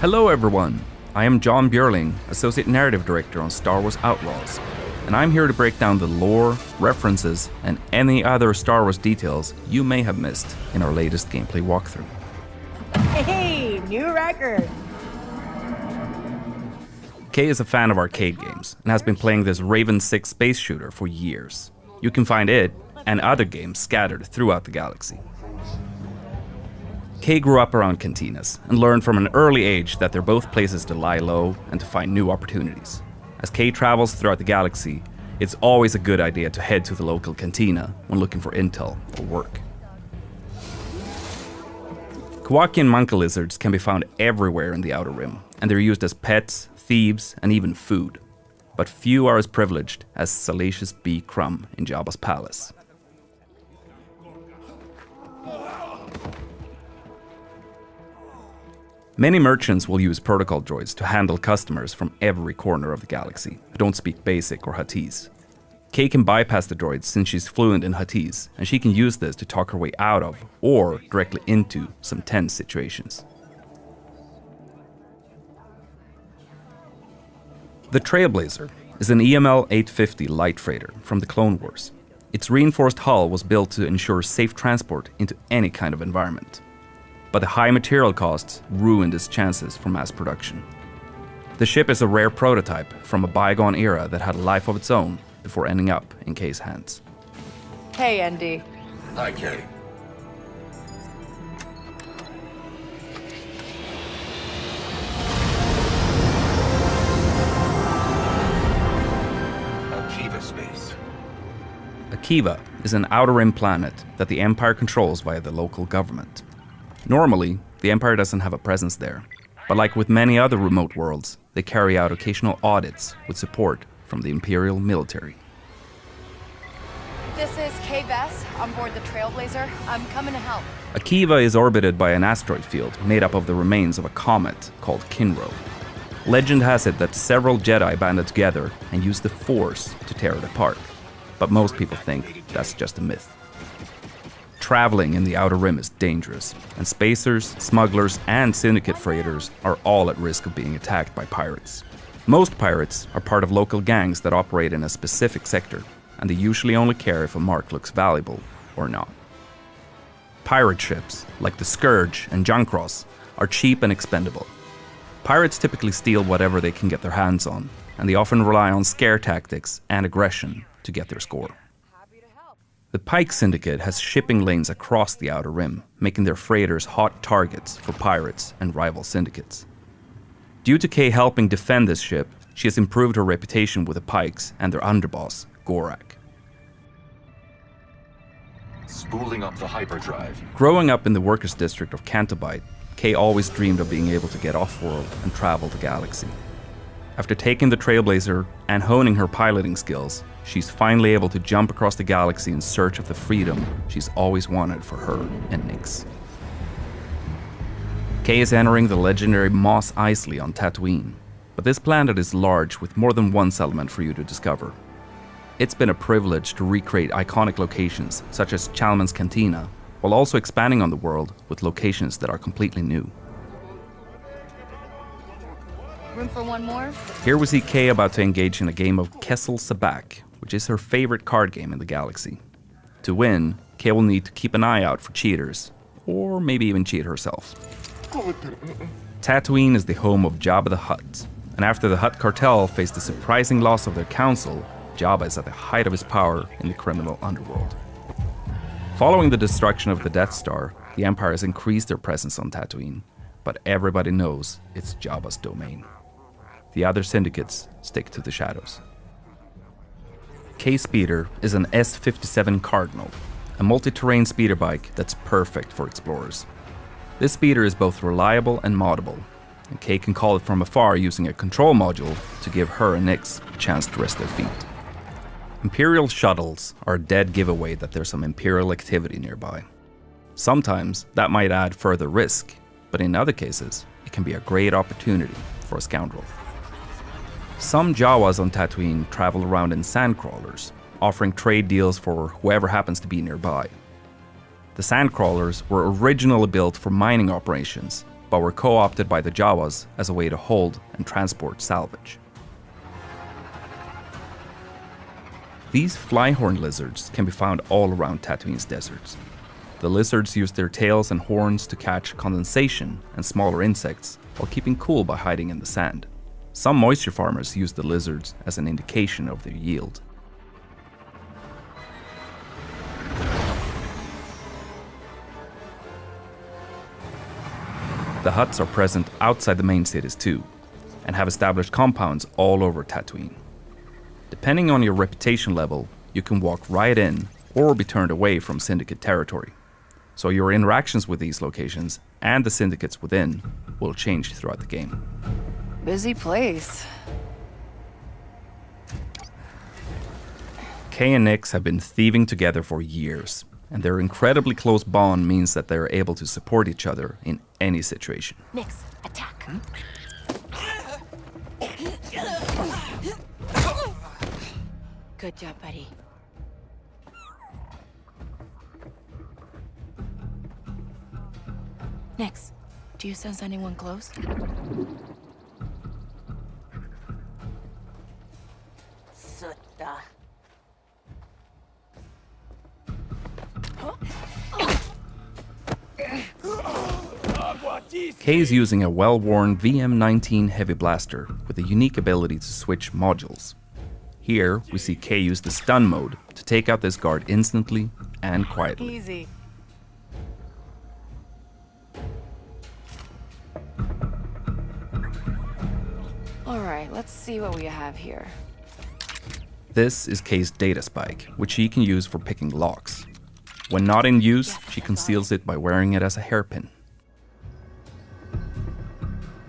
Hello everyone, I am John Bjorling, Associate Narrative Director on Star Wars Outlaws, and I'm here to break down the lore, references, and any other Star Wars details you may have missed in our latest gameplay walkthrough. Hey, new record! Kay is a fan of arcade games and has been playing this Raven 6 space shooter for years. You can find it and other games scattered throughout the galaxy. Kay grew up around cantinas and learned from an early age that they're both places to lie low and to find new opportunities. As Kay travels throughout the galaxy, it's always a good idea to head to the local cantina when looking for intel or work. Kowakian monka lizards can be found everywhere in the Outer Rim, and they're used as pets, thieves, and even food. But few are as privileged as Salacious B. Crumb in Jabba's palace. Many merchants will use protocol droids to handle customers from every corner of the galaxy who don't speak Basic or Huttese. Kay can bypass the droids since she's fluent in Huttese, and she can use this to talk her way out of, or directly into, some tense situations. The Trailblazer is an EML 850 light freighter from the Clone Wars. Its reinforced hull was built to ensure safe transport into any kind of environment. But the high material costs ruined its chances for mass production. The ship is a rare prototype from a bygone era that had a life of its own before ending up in Kay's hands. Hey, Andy. Hi, Kay. Akiva space. Akiva is an Outer Rim planet that the Empire controls via the local government. Normally, the Empire doesn't have a presence there, but like with many other remote worlds, they carry out occasional audits with support from the Imperial military. This is Kay Vess on board the Trailblazer. I'm coming to help. Akiva is orbited by an asteroid field made up of the remains of a comet called Kinro. Legend has it that several Jedi banded together and used the Force to tear it apart, but most people think that's just a myth. Traveling in the Outer Rim is dangerous, and spacers, smugglers, and syndicate freighters are all at risk of being attacked by pirates. Most pirates are part of local gangs that operate in a specific sector, and they usually only care if a mark looks valuable or not. Pirate ships, like the Scourge and Junkross, are cheap and expendable. Pirates typically steal whatever they can get their hands on, and they often rely on scare tactics and aggression to get their score. The Pike Syndicate has shipping lanes across the Outer Rim, making their freighters hot targets for pirates and rival syndicates. Due to Kay helping defend this ship, she has improved her reputation with the Pikes and their underboss, Gorak. Spooling up the hyperdrive. Growing up in the workers' district of Cantabite, Kay always dreamed of being able to get off-world and travel the galaxy. After taking the Trailblazer and honing her piloting skills, she's finally able to jump across the galaxy in search of the freedom she's always wanted for her and Nix. Kay is entering the legendary Mos Eisley on Tatooine, but this planet is large with more than one settlement for you to discover. It's been a privilege to recreate iconic locations such as Chalmun's Cantina, while also expanding on the world with locations that are completely new. Room for one more? Here we see Kay about to engage in a game of Kessel Sabak, which is her favorite card game in the galaxy. To win, Kay will need to keep an eye out for cheaters, or maybe even cheat herself. Tatooine is the home of Jabba the Hutt, and after the Hutt cartel faced the surprising loss of their council, Jabba is at the height of his power in the criminal underworld. Following the destruction of the Death Star, the Empire has increased their presence on Tatooine, but everybody knows it's Jabba's domain. The other syndicates stick to the shadows. K-Speeder is an S57 Cardinal, a multi-terrain speeder bike that's perfect for explorers. This speeder is both reliable and moddable, and Kay can call it from afar using a control module to give her and Nix a chance to rest their feet. Imperial shuttles are a dead giveaway that there's some Imperial activity nearby. Sometimes that might add further risk, but in other cases, it can be a great opportunity for a scoundrel. Some Jawas on Tatooine travel around in sandcrawlers, offering trade deals for whoever happens to be nearby. The sandcrawlers were originally built for mining operations, but were co-opted by the Jawas as a way to hold and transport salvage. These flyhorn lizards can be found all around Tatooine's deserts. The lizards use their tails and horns to catch condensation and smaller insects while keeping cool by hiding in the sand. Some moisture farmers use the lizards as an indication of their yield. The huts are present outside the main cities too, and have established compounds all over Tatooine. Depending on your reputation level, you can walk right in or be turned away from Syndicate territory. So your interactions with these locations and the syndicates within will change throughout the game. Busy place. Kay and Nix have been thieving together for years, and their incredibly close bond means that they are able to support each other in any situation. Nix, attack. Good job, buddy. Nix, do you sense anyone close? Sutta. Kay is using a well-worn VM-19 heavy blaster with a unique ability to switch modules. Here, we see Kay use the stun mode to take out this guard instantly and quietly. Easy. Alright, let's see what we have here. This is Kay's data spike, which she can use for picking locks. When not in use, she conceals it by wearing it as a hairpin.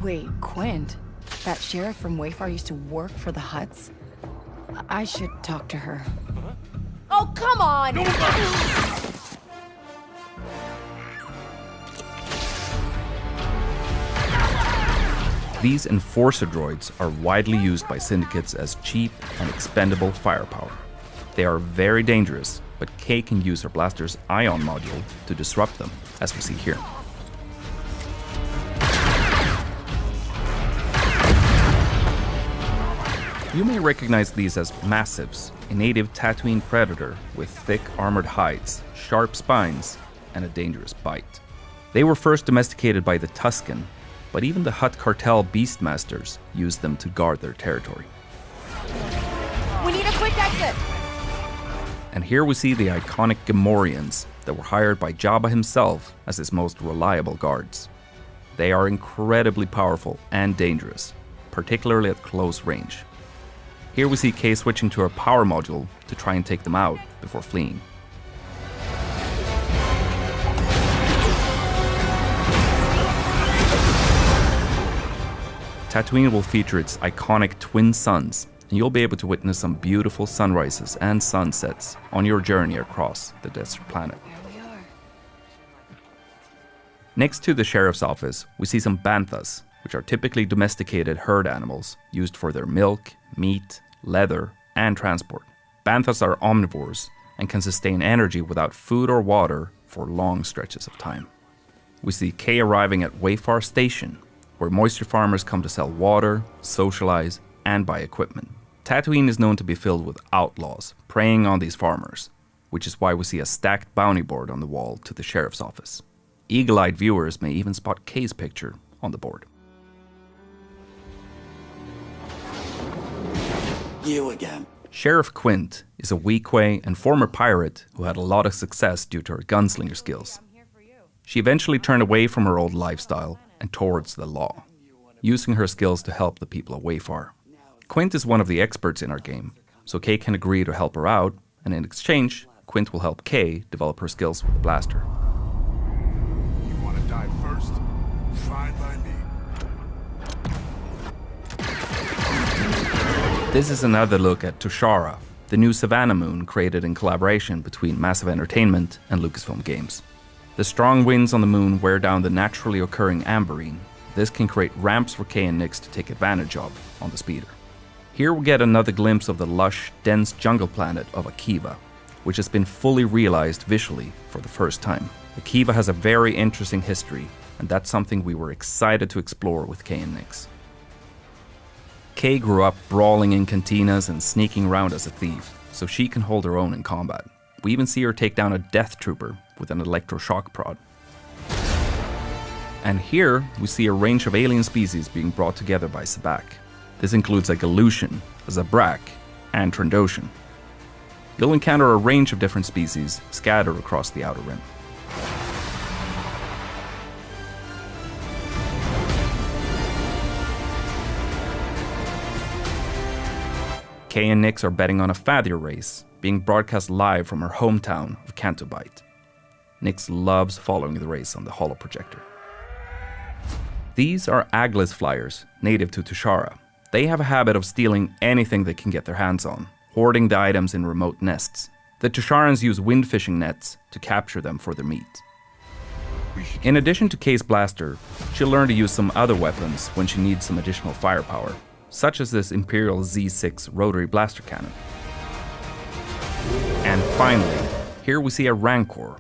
Wait, Quint? That sheriff from Wayfar used to work for the Hutts? I should talk to her. Oh, come on! These enforcer droids are widely used by syndicates as cheap and expendable firepower. They are very dangerous, but Kay can use her blaster's ion module to disrupt them, as we see here. You may recognize these as massives, a native Tatooine predator with thick armored hides, sharp spines, and a dangerous bite. They were first domesticated by the Tusken, but even the Hutt cartel beastmasters used them to guard their territory. We need a quick exit! And here we see the iconic Gamorreans that were hired by Jabba himself as his most reliable guards. They are incredibly powerful and dangerous, particularly at close range. Here we see Kay switching to her power module to try and take them out before fleeing. Tatooine will feature its iconic twin suns, and you'll be able to witness some beautiful sunrises and sunsets on your journey across the desert planet. There we are. Next to the sheriff's office, we see some banthas, which are typically domesticated herd animals used for their milk, meat, leather, and transport. Banthas are omnivores and can sustain energy without food or water for long stretches of time. We see Kay arriving at Wayfar Station, where moisture farmers come to sell water, socialize, and buy equipment. Tatooine is known to be filled with outlaws preying on these farmers, which is why we see a stacked bounty board on the wall to the sheriff's office. Eagle-eyed viewers may even spot Kay's picture on the board. You again. Sheriff Quint is a Weequay and former pirate who had a lot of success due to her gunslinger skills. She eventually turned away from her old lifestyle and towards the law, using her skills to help the people of Wayfar. Quint is one of the experts in our game, so Kay can agree to help her out, and in exchange, Quint will help Kay develop her skills with the blaster. You want to die first? Fine by me. This is another look at Toshara, the new Savannah moon created in collaboration between Massive Entertainment and Lucasfilm Games. The strong winds on the moon wear down the naturally occurring amberine. This can create ramps for Kay and Nix to take advantage of on the speeder. Here we get another glimpse of the lush, dense jungle planet of Akiva, which has been fully realized visually for the first time. Akiva has a very interesting history, and that's something we were excited to explore with Kay and Nix. Kay grew up brawling in cantinas and sneaking around as a thief, so she can hold her own in combat. We even see her take down a death trooper with an electroshock prod. And here, we see a range of alien species being brought together by Sabak. This includes a Galushan, a Zabrak, and Trandoshan. You'll encounter a range of different species scattered across the Outer Rim. Kay and Nix are betting on a Fathier race, being broadcast live from her hometown of Cantobite. Nix loves following the race on the holoprojector. These are Aglis flyers, native to Tushara. They have a habit of stealing anything they can get their hands on, hoarding the items in remote nests. The Tusharans use wind fishing nets to capture them for their meat. In addition to Kay's blaster, she'll learn to use some other weapons when she needs some additional firepower, such as this Imperial Z6 rotary blaster cannon. And finally, here we see a Rancor,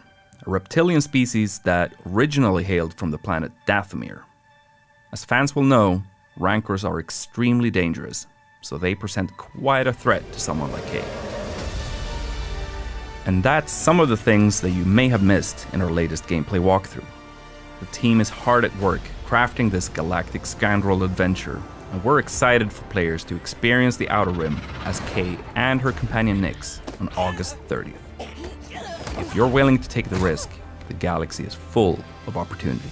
a reptilian species that originally hailed from the planet Dathomir. As fans will know, Rancors are extremely dangerous, so they present quite a threat to someone like Kay. And that's some of the things that you may have missed in our latest gameplay walkthrough. The team is hard at work crafting this galactic scoundrel adventure, and we're excited for players to experience the Outer Rim as Kay and her companion Nix on August 30th. If you're willing to take the risk, the galaxy is full of opportunity.